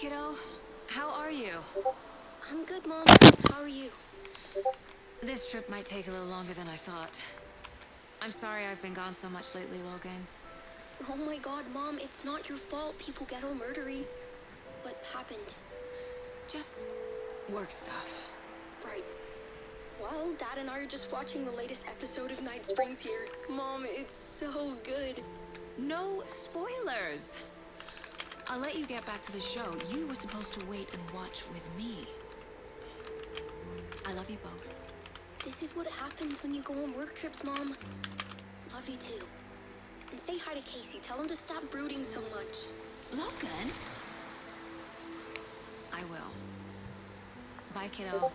kiddo. How are you? I'm good, Mom. How are you? This trip might take a little longer than I thought. I'm sorry I've been gone so much lately, Logan. Oh my god, Mom, it's not your fault people get all murdery. What happened? Just work stuff. Right. Well, Dad and I are just watching the latest episode of Night Springs here. Mom, it's so good. No spoilers! I'll let you get back to the show. You were supposed to wait and watch with me. I love you both. This is what happens when you go on work trips, Mom. Love you too. And say hi to Casey. Tell him to stop brooding so much. Logan? I will. Bye, kiddo.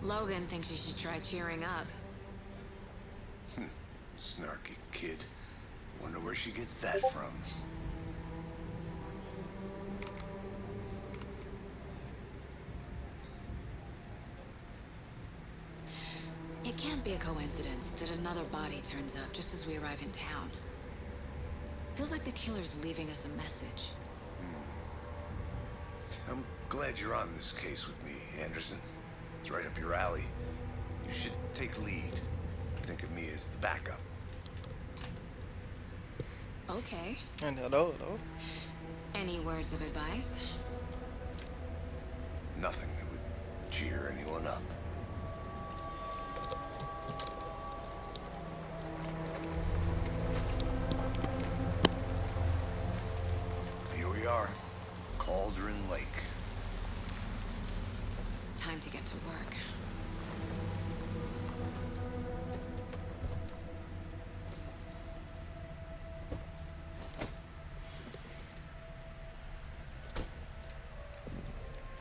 Logan thinks you should try cheering up. Snarky kid. Wonder where she gets that from. It can't be a coincidence that another body turns up just as we arrive in town. Feels like the killer's leaving us a message. I'm glad you're on this case with me, Anderson. It's right up your alley. You should take lead. Think of me as the backup. Okay. And hello. Any words of advice? Nothing that would cheer anyone up. Here we are. Cauldron Lake. Time to get to work.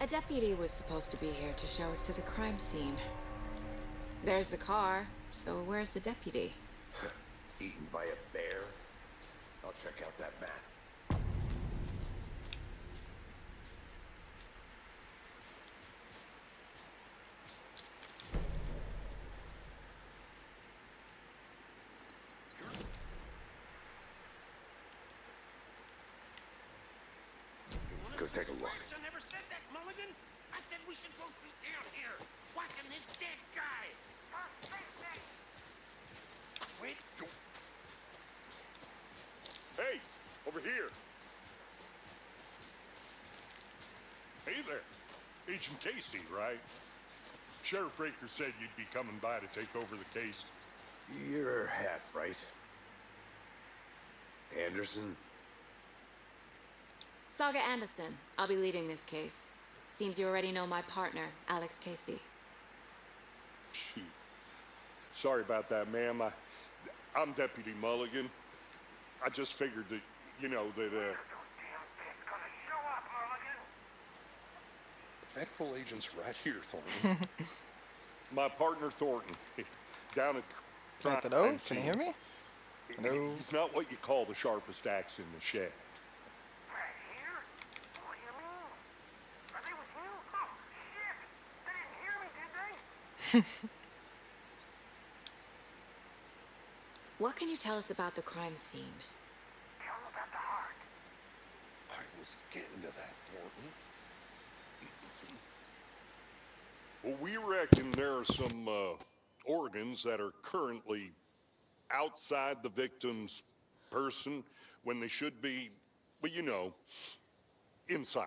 A deputy was supposed to be here to show us to the crime scene. There's the car, so where's the deputy? Eaten by a bear? I'll check out that map. Go take a look. I never said that, Mulligan. I said we should focus down here, watching this dead guy. Wait. Hey, over here. Hey there. Agent Casey, right? Sheriff Breaker said you'd be coming by to take over the case. You're half right. Anderson? Saga Anderson. I'll be leading this case. Seems you already know my partner, Alex Casey. Shoot. Sorry about that, ma'am. I'm Deputy Mulligan. I just figured that, you know, that, Federal agent's right here, Thornton. My partner, Thornton, down at Hello, crime can you hear me? Hello. He's not what you call the sharpest axe in the shed. Right here? What do you mean? Are they with you? Oh, shit! They didn't hear me, did they? What can you tell us about the crime scene? Tell them about the heart. I was getting to that, Thornton. Well, we reckon there are some organs that are currently outside the victim's person when they should be, well, you know, inside.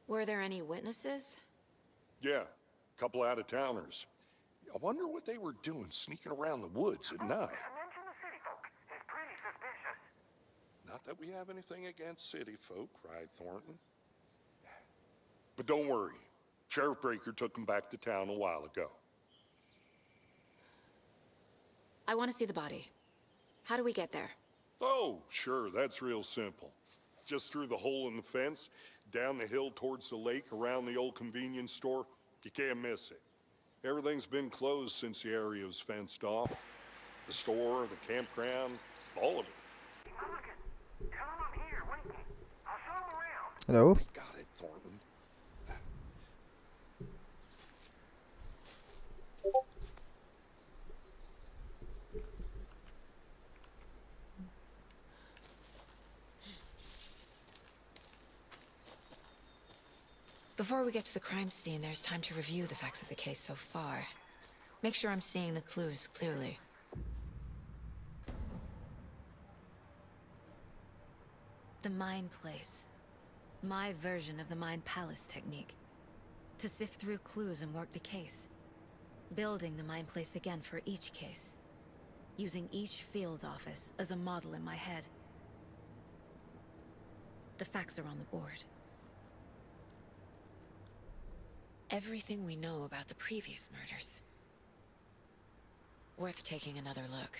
Were there any witnesses? Yeah, a couple out-of-towners. I wonder what they were doing sneaking around the woods at night. Mention the city folk. It's pretty suspicious. Not that we have anything against city folk, cried Thornton. But don't worry. Sheriff Breaker took them back to town a while ago. I want to see the body. How do we get there? Oh, sure, that's real simple. Just through the hole in the fence, down the hill towards the lake, around the old convenience store. You can't miss it. Everything's been closed since the area was fenced off. The store, the campground, all of it. Mulligan, tell them I'm here, waiting. I'll show them around. Hello. Got it, Thornton. Before we get to the crime scene, there's time to review the facts of the case so far. Make sure I'm seeing the clues clearly. The Mind Place. My version of the Mind Palace technique. To sift through clues and work the case. Building the Mind Place again for each case. Using each field office as a model in my head. The facts are on the board. Everything we know about the previous murders. Worth taking another look.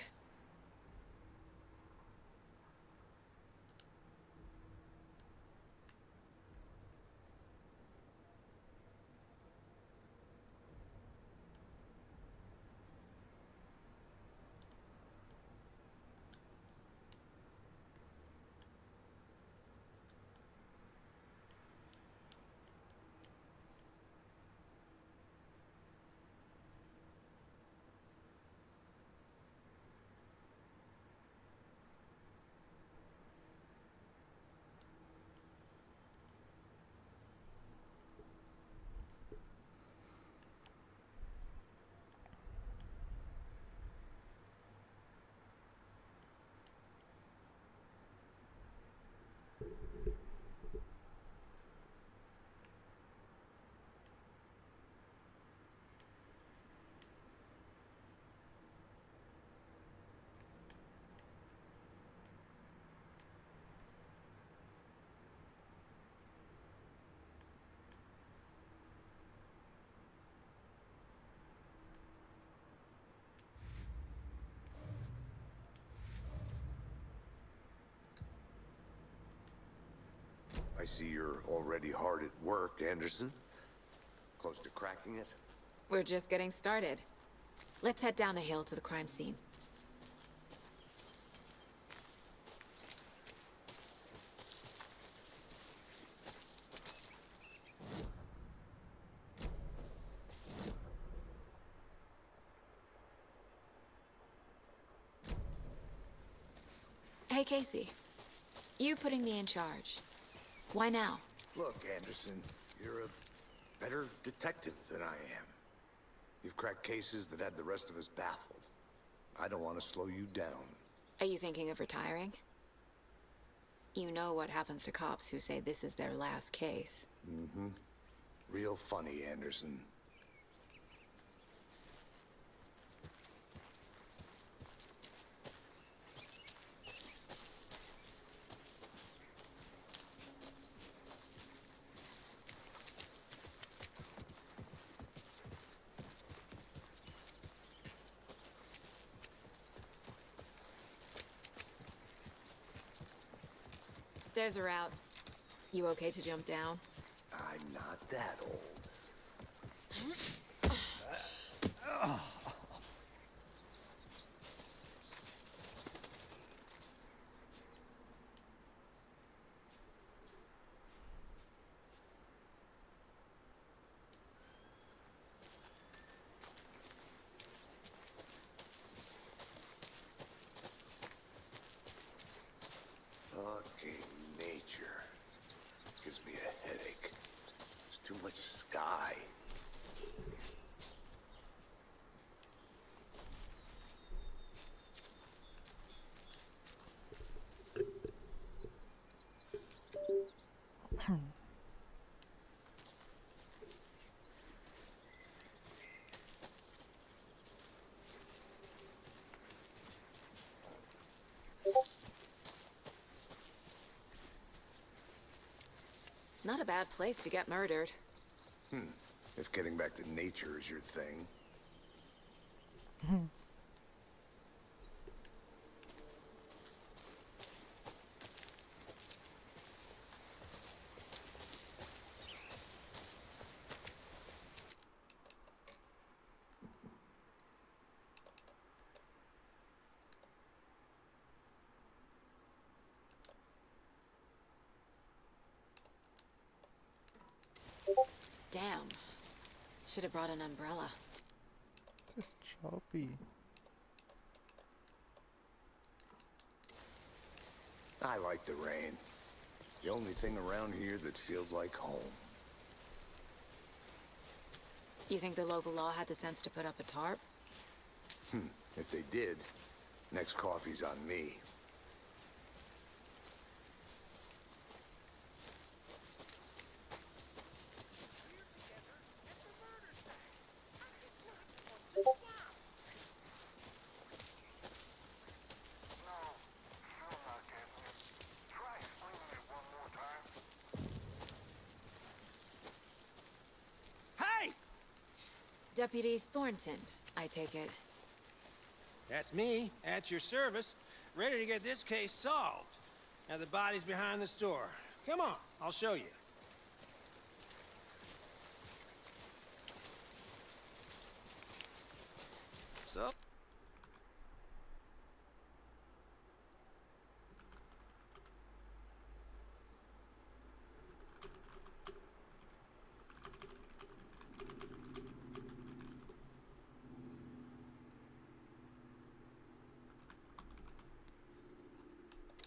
I see you're already hard at work, Anderson. Close to cracking it? We're just getting started. Let's head down the hill to the crime scene. Hey, Casey. You putting me in charge. Why now? Look, Anderson, you're a better detective than I am. You've cracked cases that had the rest of us baffled. I don't want to slow you down. Are you thinking of retiring? You know what happens to cops who say this is their last case. Mm-hmm. Real funny, Anderson. Stairs are out. You okay to jump down? I'm not that old. Fucking nature. Gives me a headache. There's too much sky. Not a bad place to get murdered. If getting back to nature is your thing. Damn. Should have brought an umbrella. Just choppy. I like the rain. The only thing around here that feels like home. You think the local law had the sense to put up a tarp? If they did, next coffee's on me. No, still not getting it. Try explaining it one more time. Hey! Deputy Thornton, I take it. That's me, at your service, ready to get this case solved. Now the body's behind the store. Come on, I'll show you. So?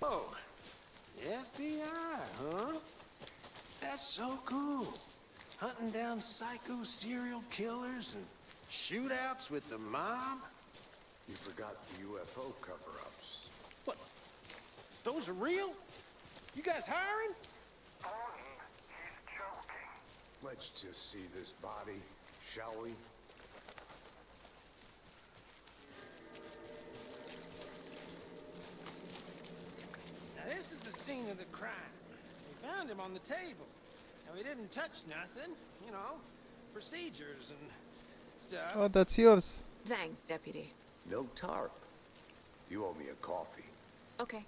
Oh, the FBI, huh? That's so cool. Hunting down psycho serial killers and shootouts with the mob? You forgot the UFO cover-ups. What? Those are real? You guys hiring? Thornton, he's joking. Let's just see this body, shall we? Now this is the scene of the crime. We found him on the table. Now we didn't touch nothing, you know, procedures and stuff. Oh, that's yours. Thanks, Deputy. No tarp. You owe me a coffee. Okay,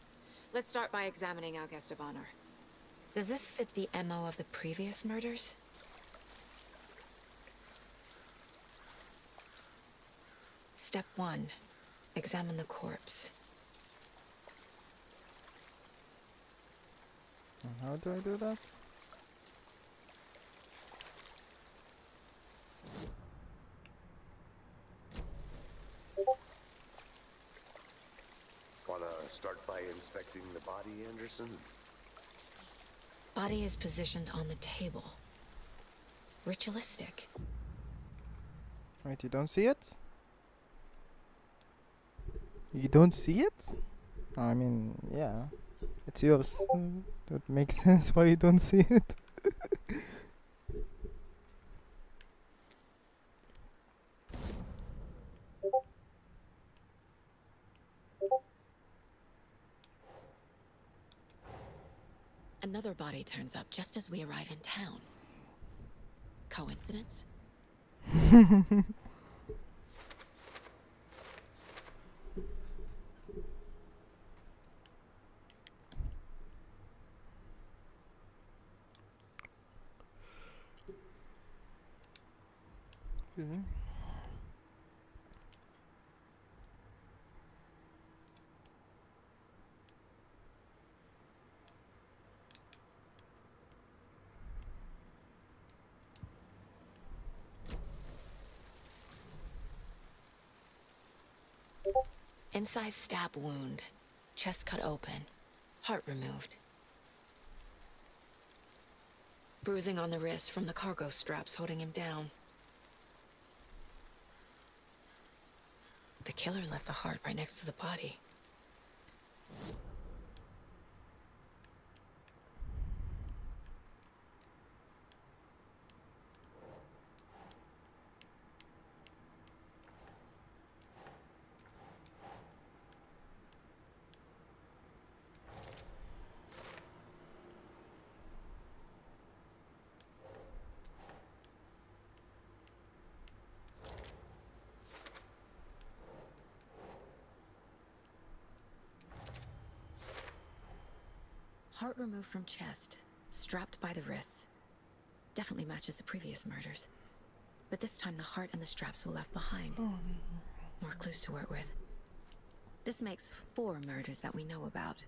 let's start by examining our guest of honor. Does this fit the MO of the previous murders? Step 1. Examine the corpse. And how do I do that? Wanna start by inspecting the body, Anderson? Body is positioned on the table. Ritualistic. Wait, you don't see it? You don't see it? I mean, yeah. It's yours. That makes sense why you don't see it. Another body turns up just as we arrive in town. Coincidence? Okay. Incised stab wound. Chest cut open. Heart removed. Bruising on the wrist from the cargo straps holding him down. The killer left the heart right next to the body. Heart removed from chest, strapped by the wrists. Definitely matches the previous murders. But this time the heart and the straps were left behind. More clues to work with. This makes 4 murders that we know about.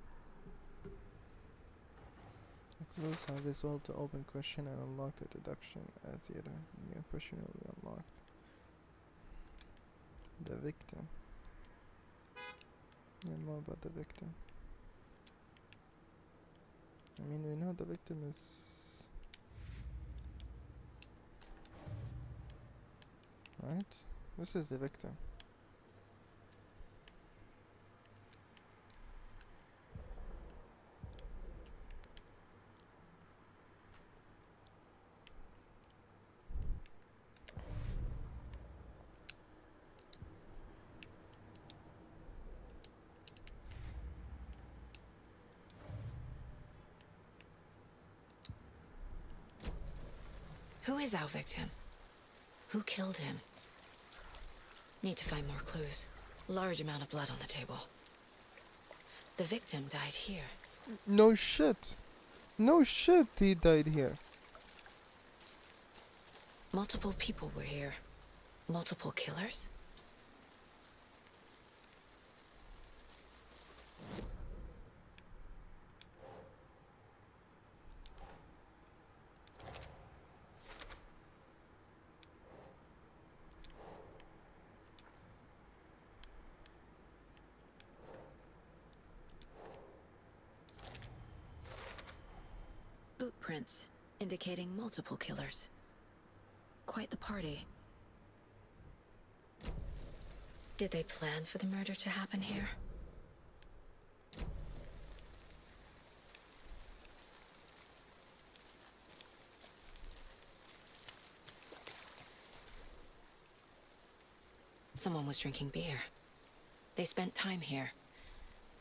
The clues have resolved the open question and unlocked the deduction as the other new question will be unlocked. The victim. And more about the victim. I mean, we know the victim is Alright. This is the victim. Who is our victim? Who killed him? Need to find more clues. Large amount of blood on the table. The victim died here. No shit. No shit, he died here. Multiple people were here. Multiple killers? Boot prints indicating multiple killers. Quite the party. Did they plan for the murder to happen here? Someone was drinking beer. They spent time here,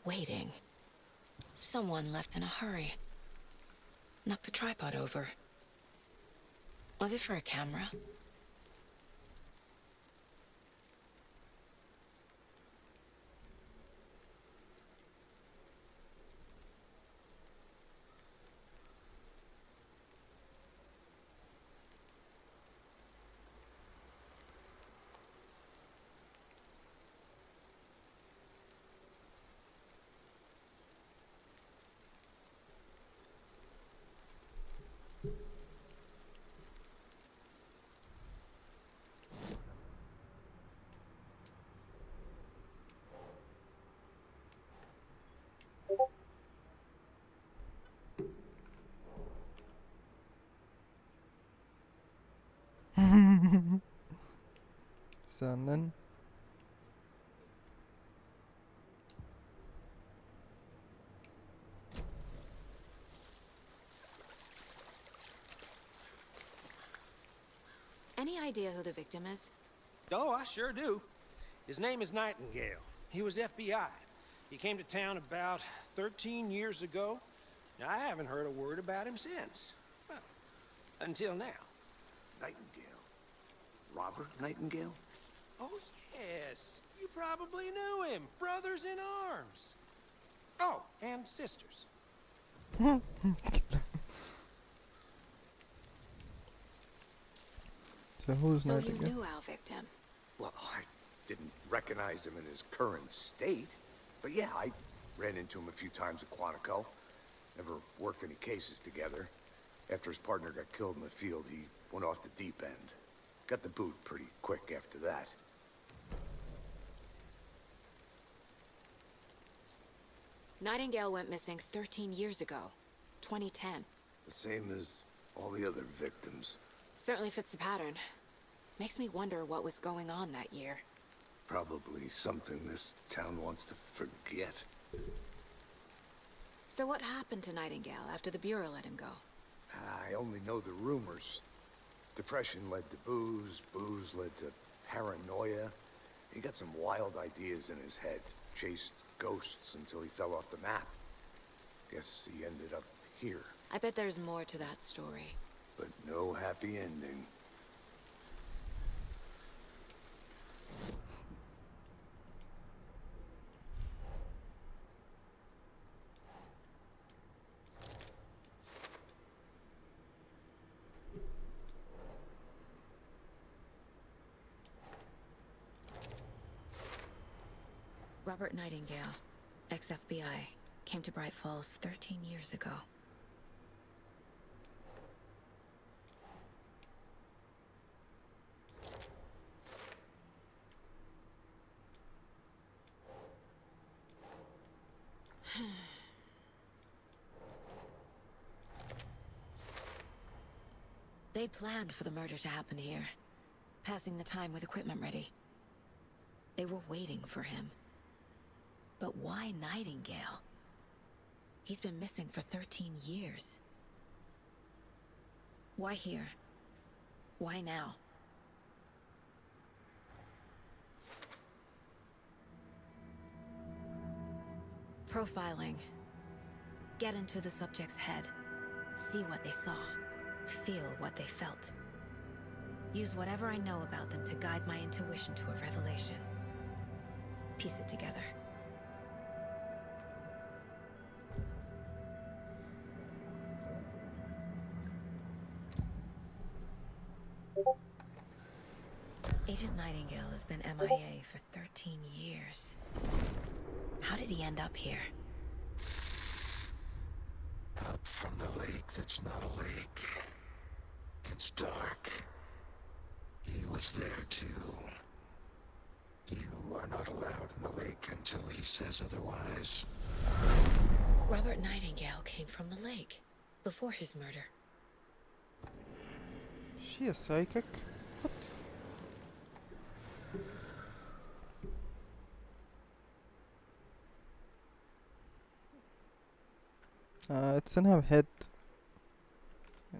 waiting. Someone left in a hurry. Knocked the tripod over. Was it for a camera? Senden. Any idea who the victim is? Oh, I sure do. His name is Nightingale. He was FBI. He came to town about 13 years ago. Now, I haven't heard a word about him since. Well, until now. Nightingale. Robert Nightingale? Oh, yes. You probably knew him. Brothers in arms. Oh, and sisters. So who's So you Nightingale? knew our victim. Well, I didn't recognize him in his current state. But yeah, I ran into him a few times at Quantico. Never worked any cases together. After his partner got killed in the field, he went off the deep end. Got the boot pretty quick after that. Nightingale went missing 13 years ago. 2010. The same as all the other victims. Certainly fits the pattern. Makes me wonder what was going on that year. Probably something this town wants to forget. So what happened to Nightingale after the Bureau let him go? I only know the rumors. Depression led to booze, booze led to paranoia. He got some wild ideas in his head, chased ghosts until he fell off the map. Guess he ended up here, I bet there's more to that story. but no happy ending. Robert Nightingale, ex-FBI, came to Bright Falls 13 years ago. They planned for the murder to happen here. passing the time with equipment ready. They were waiting for him. But why Nightingale? He's been missing for 13 years. Why here? Why now? Profiling. Get into the subject's head. See what they saw. Feel what they felt. Use whatever I know about them to guide my intuition to a revelation. Piece it together. Agent Nightingale has been MIA for 13 years. How did he end up here? Up from the lake that's not a lake. It's dark. He was there too. You are not allowed in the lake until he says otherwise. Robert Nightingale came from the lake before his murder. Is she a psychic? What? It doesn't have head.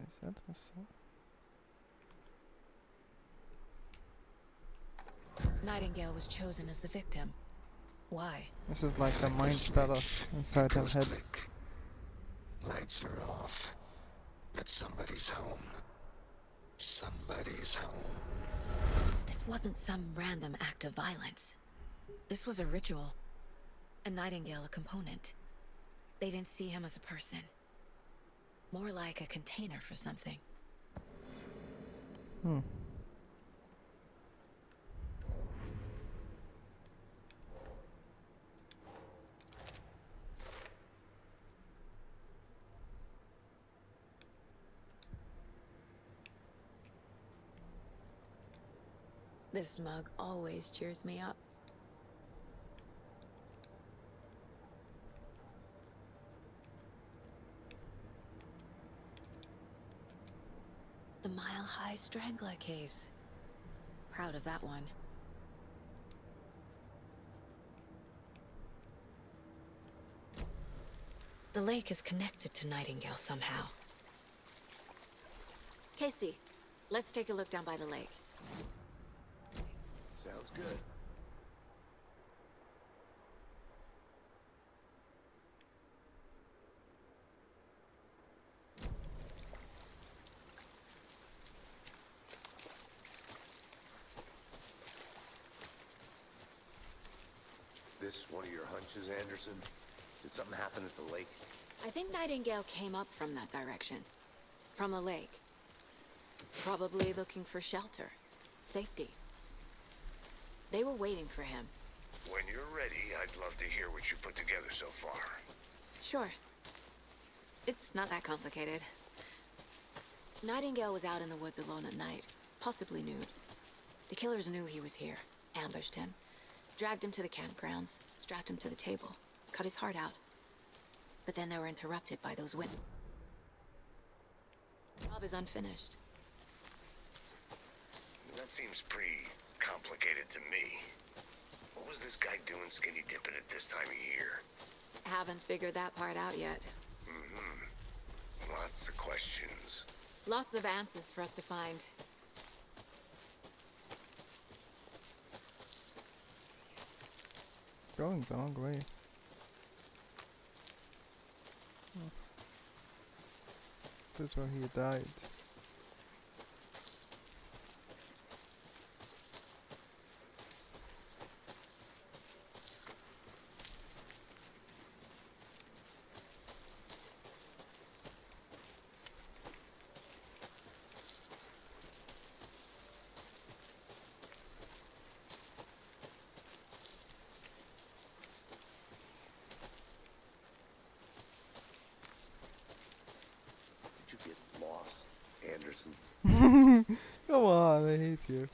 Is that a Nightingale was chosen as the victim. Why? This is like a mind palace inside her head. Click. Lights are off. But somebody's home. Somebody's home. This wasn't some random act of violence. This was a ritual. A Nightingale a component. They didn't see him as a person. More like a container for something. This mug always cheers me up. The Mile High Strangler case. Proud of that one. The lake is connected to Nightingale somehow. Casey, let's take a look down by the lake. Sounds good. This one of your hunches, Anderson? Did something happen at the lake? I think Nightingale came up from that direction. From the lake. Probably looking for shelter. Safety. They were waiting for him. When you're ready, I'd love to hear what you put together so far. Sure. It's not that complicated. Nightingale was out in the woods alone at night, possibly nude. The killers knew he was here, ambushed him, dragged him to the campgrounds, strapped him to the table, cut his heart out. But then they were interrupted by those wind. Job is unfinished. That seems pretty complicated to me. What was this guy doing skinny dipping at this time of year? Haven't figured that part out yet. Lots of questions. Lots of answers for us to find. Going the wrong way. This is where he died. Did you get lost, Anderson? Come on, I hate you.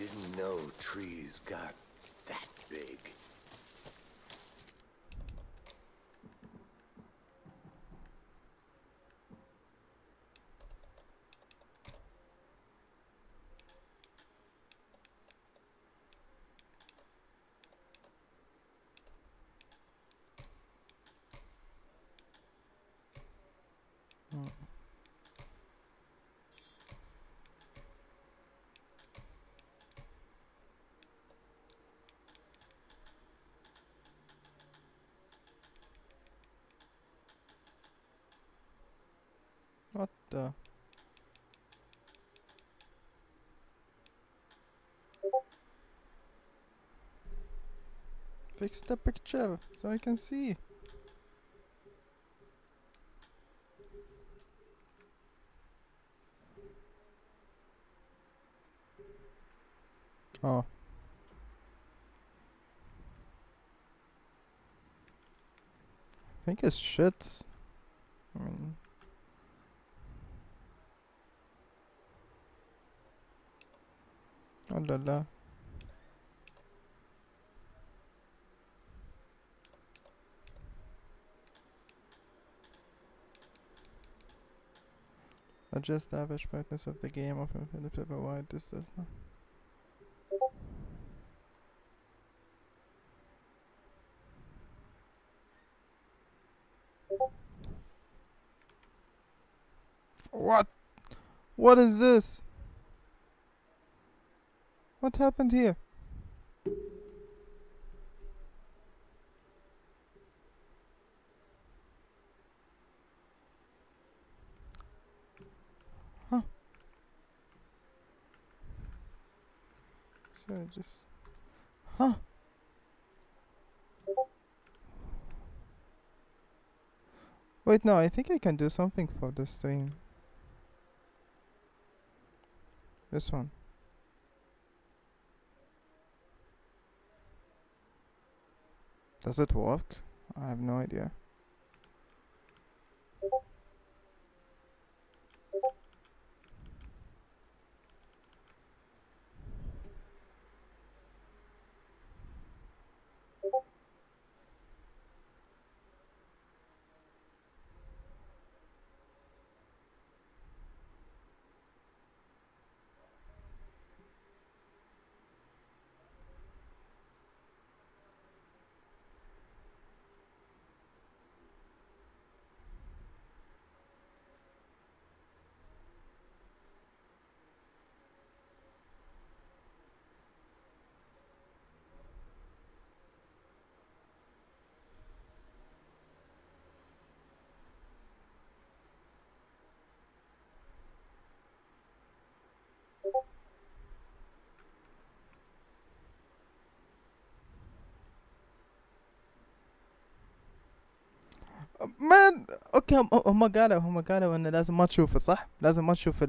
Didn't know trees got that big. What the? Fix the picture so I can see. Oh. I think it's shits. I mean, oh la la. Adjust the average brightness of the game of infinite paper wide. This does not. What? What is this? What happened here? Huh? So just. Huh? Wait, no, I think I can do something for this thing. This one. Does it work? I have no idea. مان اوكي هم قالوا انه لازم ما تشوفه صح؟ لازم ما تشوف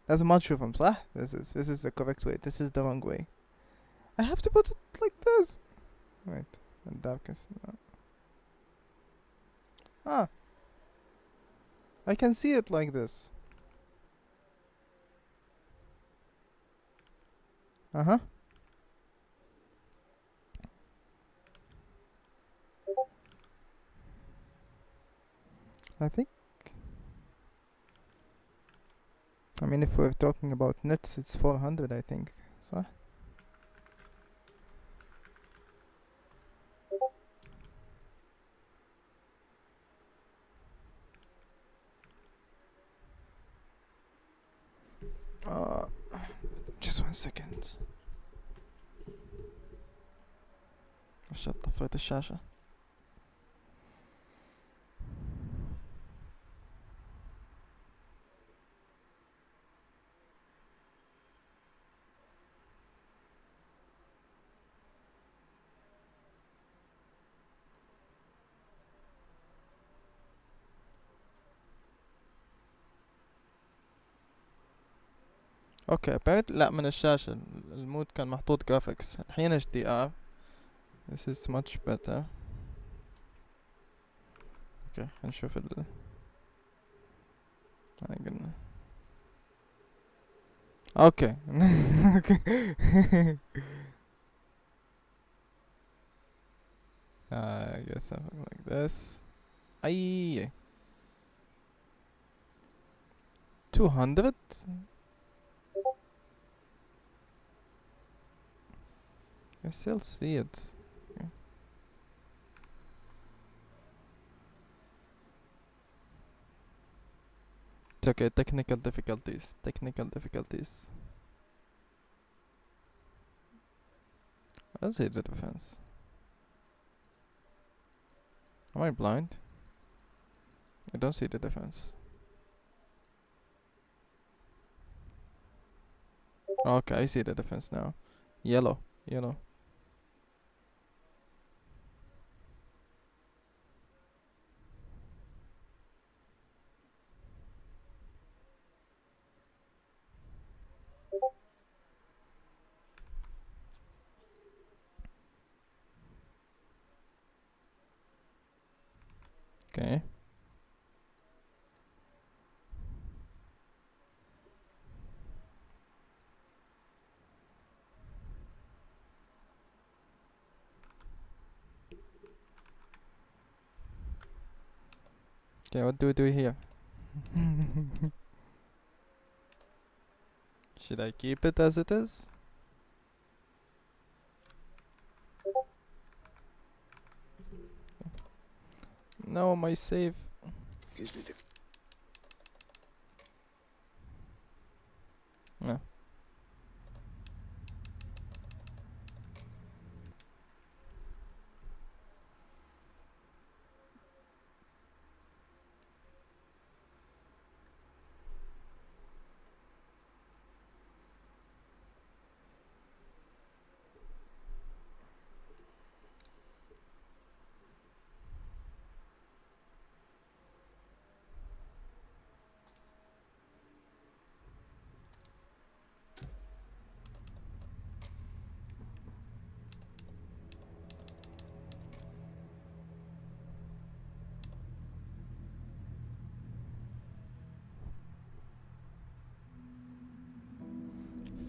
لازم ما تشوفهم صح؟ This is the correct way. This is the wrong way. I have to put it like this. Wait, the darkest. No. Ah. I can see it like this. Uh-huh. I think. I mean, if we're talking about nits, it's 400, I think. So. Just 1 second. وش طفيت الشاشة. اوكي apparently لا من الشاشة المود كان محطوط جرافيكس الحين HDR. This is much better. اوكي نشوف Okay. Okay. I guess something like this. Aye. 200? I still see it. Okay. It's okay, technical difficulties. Technical difficulties. I don't see the defense. Am I blind? I don't see the defense. Okay, I see the defense now. Yellow. Yellow. Okay. Okay, what do we do here? Should I keep it as it is? No, my save. Gives me the No.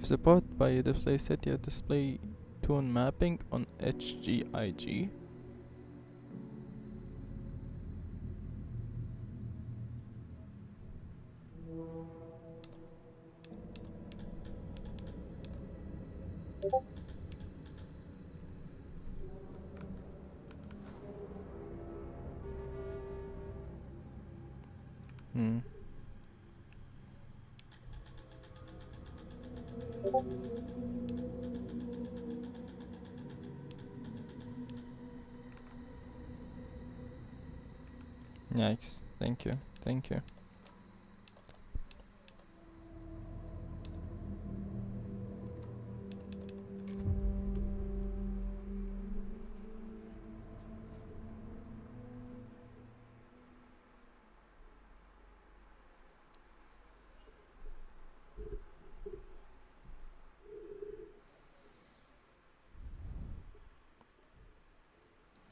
Support by display set your display tone mapping on HGIG. Hmm. Yikes. Thank you. Thank you.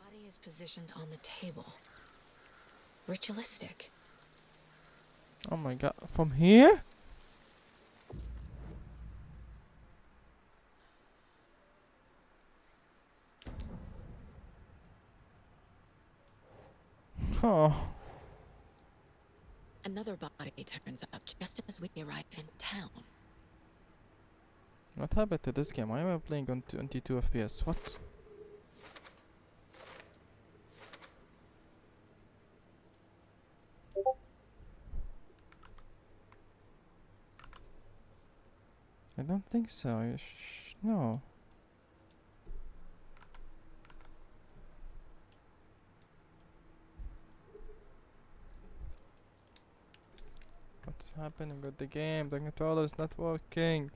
Body is positioned on the table. Ritualistic. Oh my god. From here? Oh. Another body turns up just as we arrive in town. What happened to this game? Why am I playing on 22 FPS? What? I don't think so. No. What's happening with the game? The controller is not working.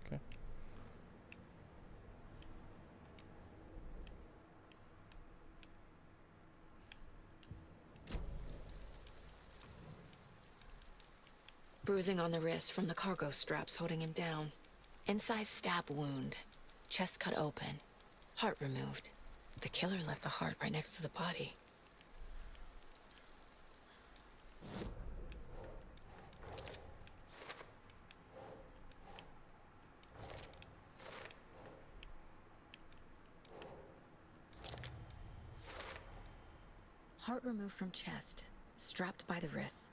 Okay. Bruising on the wrist from the cargo straps holding him down. Incised stab wound. Chest cut open. Heart removed. The killer left the heart right next to the body. Part removed from chest, strapped by the wrists.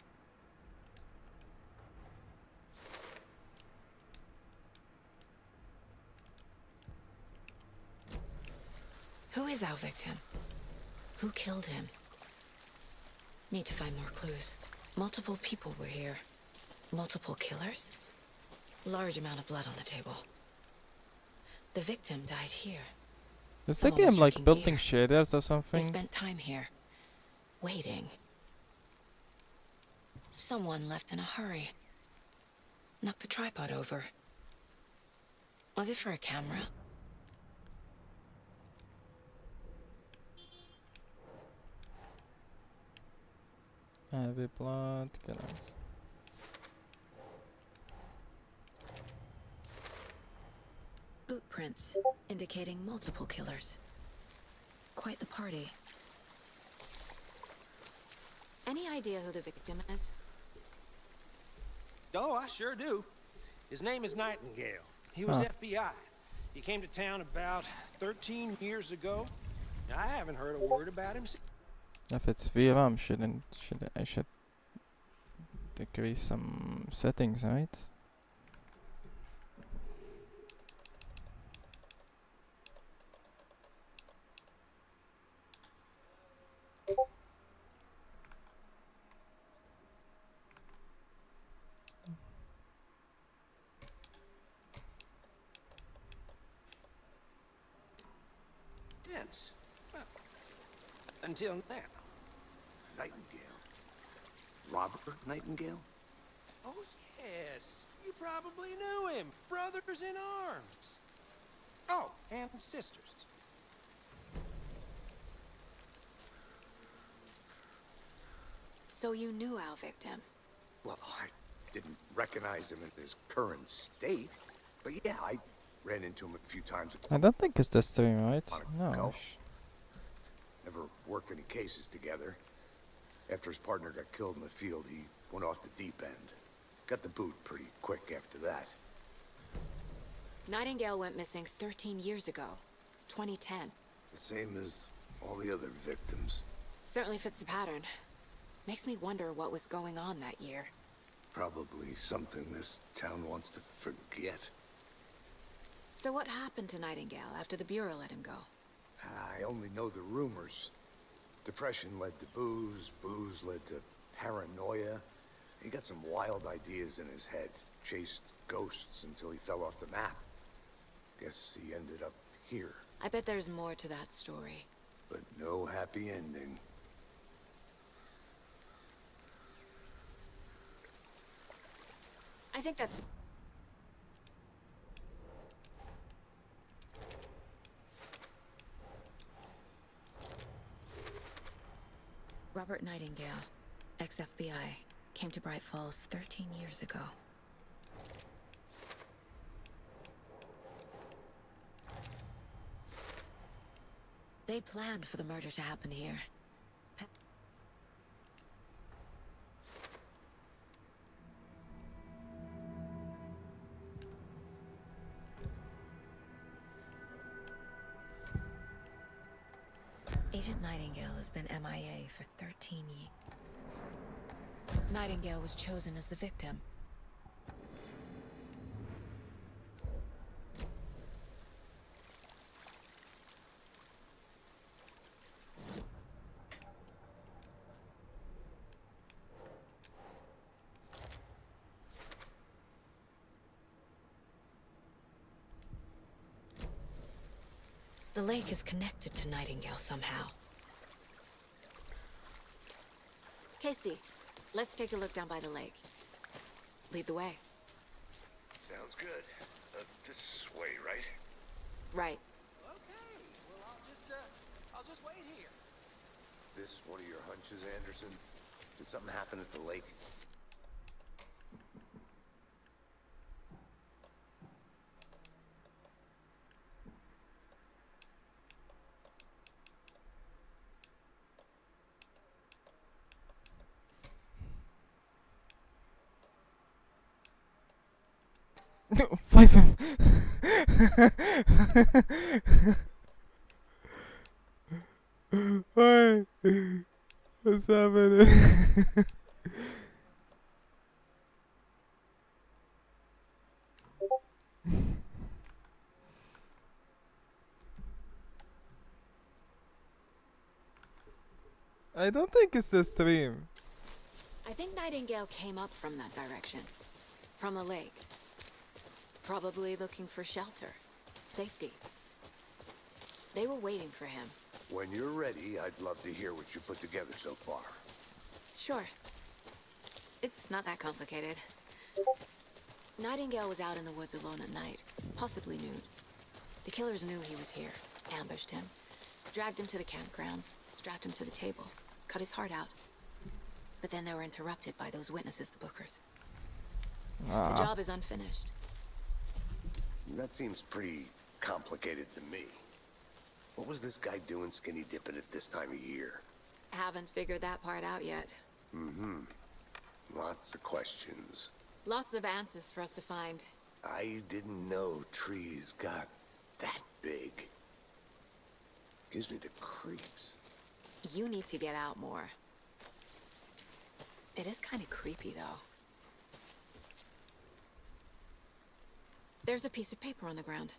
Who is our victim? Who killed him? Need to find more clues. Multiple people were here. Multiple killers? Large amount of blood on the table. The victim died here. Is the Someone was game like drinking building beer. shaders or They something? spent time here, waiting. Someone left in a hurry. Knocked the tripod over. Was it for a camera? Heavy blood killers. Boot prints, indicating multiple killers. Quite the party. Any idea who the victim is? Oh, I sure do. His name is Nightingale. He was Huh. FBI. He came to town about 13 years ago. I haven't heard a word about him since. If it's VRAM, I should decrease some settings, right? Well, until now. Nightingale. Robert Nightingale? Oh, yes. You probably knew him. Brothers in arms. Oh, and sisters. So you knew our victim. Well, I didn't recognize him in his current state. But yeah, I ran into him a few times. I don't think it's this stream, right? No. No. Never worked any cases together. After his partner got killed in the field, he went off the deep end. Got the boot pretty quick after that. Nightingale went missing 13 years ago. 2010. The same as all the other victims. Certainly fits the pattern. Makes me wonder what was going on that year. Probably something this town wants to forget. So what happened to Nightingale after the Bureau let him go? I only know the rumors. Depression led to booze, booze led to paranoia. He got some wild ideas in his head, chased ghosts until he fell off the map. Guess he ended up here, I bet there's more to that story. but no happy ending. I think that's... Robert Nightingale, ex-FBI, came to Bright Falls 13 years ago. They planned for the murder to happen here. Agent Nightingale has been MIA for 13 years. Nightingale was chosen as the victim. The lake is connected to Nightingale somehow. Casey, let's take a look down by the lake. Lead the way. Sounds good. This way, right? Right. Okay, well, I'll just wait here. This one of your hunches, Anderson? Did something happen at the lake? Five him. Why? What's happening? I don't think it's the stream. I think Nightingale came up from that direction. From the lake. Probably looking for shelter. Safety. They were waiting for him. When you're ready, I'd love to hear what you put together so far. Sure. It's not that complicated. Nightingale was out in the woods alone at night, possibly nude. The killers knew he was here, ambushed him, dragged him to the campgrounds, strapped him to the table, cut his heart out. But then they were interrupted by those witnesses, the Bookers. The job is unfinished. That seems pretty complicated to me. What was this guy doing skinny dipping at this time of year? Haven't figured that part out yet. Lots of questions. Lots of answers for us to find. I didn't know trees got that big. Gives me the creeps. You need to get out more. It is kind of creepy, though. There's a piece of paper on the ground.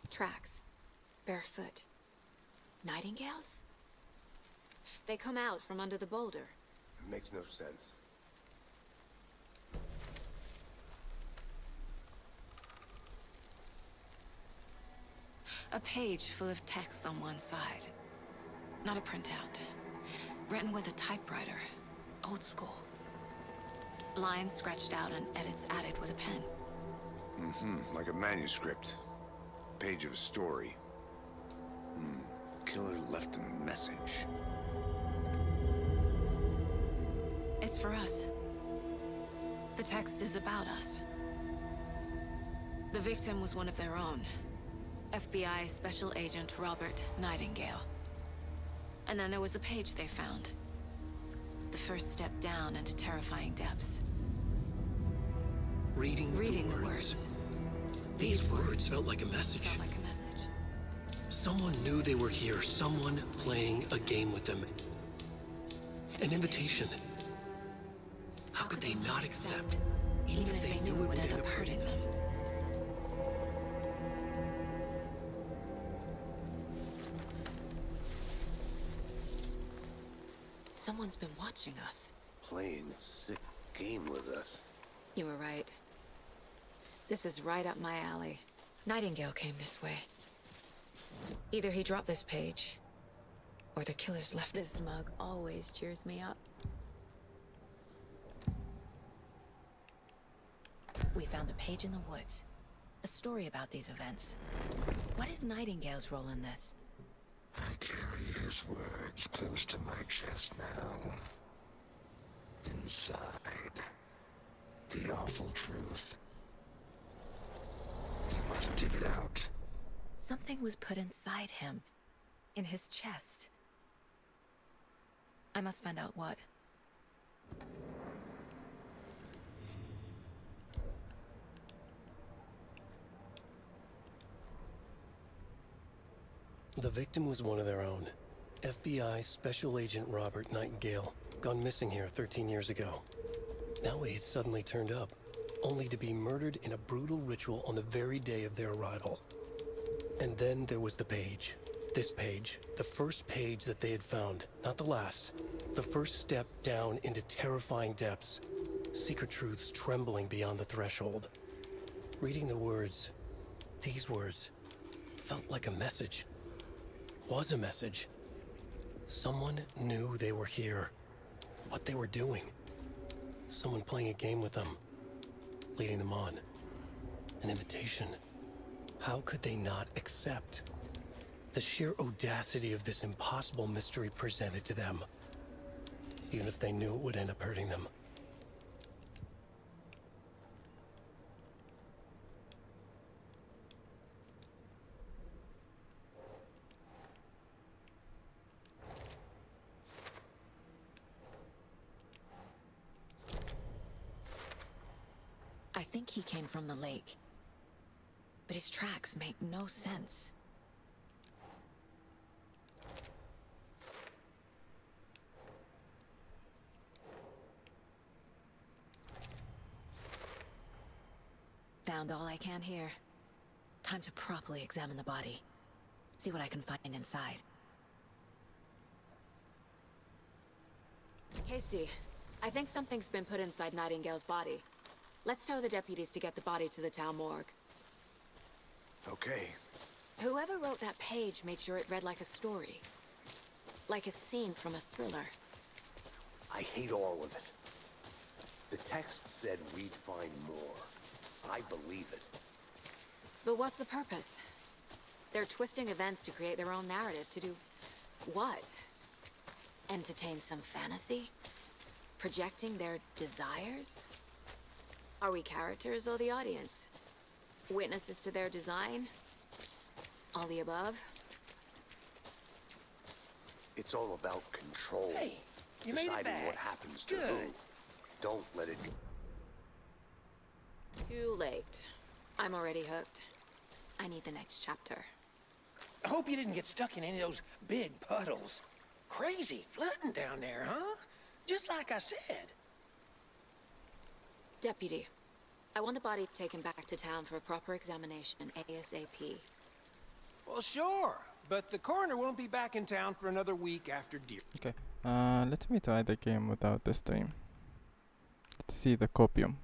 Tracks. Barefoot. Nightingales? They come out from under the boulder. Makes no sense. A page full of text on one side. Not a printout. Written with a typewriter. Old school. Lines scratched out and edits added with a pen. Like a manuscript. Page of a story. Killer left a message. It's for us. The text is about us. The victim was one of their own. FBI Special Agent Robert Nightingale. And then there was the page they found. The first step down into terrifying depths. Reading the the words. words. These words felt like a message. Felt like a message. Someone knew they were here. Someone playing a game with them. An invitation. How could they not accept, even if they knew it would end up hurting them? Someone's been watching us. Playing a sick game with us. You were right. This is right up my alley. Nightingale came this way. Either he dropped this page, or the killers left. This mug always cheers me up. We found a page in the woods. A story about these events. What is Nightingale's role in this? I carry his words close to my chest now. Inside, the awful truth. You must dig it out. Something was put inside him. In his chest. I must find out what. The victim was one of their own. FBI Special Agent Robert Nightingale, gone missing here 13 years ago. Now he had suddenly turned up, only to be murdered in a brutal ritual on the very day of their arrival. And then there was the page. This page, the first page that they had found, not the last. The first step down into terrifying depths. Secret truths trembling beyond the threshold. Reading the words, these words, felt like a message. Was a message. Someone knew they were here. What they were doing. Someone playing a game with them. Leading them on. An invitation. How could they not accept? The sheer audacity of this impossible mystery presented to them. Even if they knew it would end up hurting them. I think he came from the lake. But his tracks make no sense. around all I can here. Time to properly examine the body. See what I can find inside. Casey, I think something's been put inside Nightingale's body. Let's tell the deputies to get the body to the town morgue. Okay. Whoever wrote that page made sure it read like a story. Like a scene from a thriller. I hate all of it. The text said we'd find more. I believe it. But what's the purpose? They're twisting events to create their own narrative. To do what? Entertain some fantasy? Projecting their desires? Are we characters or the audience? Witnesses to their design? All the above? It's all about control. Hey, you made it Deciding back. what happens to Good. who. Don't let it... Too late. I'm already hooked. I need the next chapter. I hope you didn't get stuck in any of those big puddles. Crazy flooding down there, huh? Just like I said. Deputy, I want the body taken back to town for a proper examination ASAP. Well, sure. But the coroner won't be back in town for another week after deer. Okay. Let me try the game without the stream. Let's see the copium.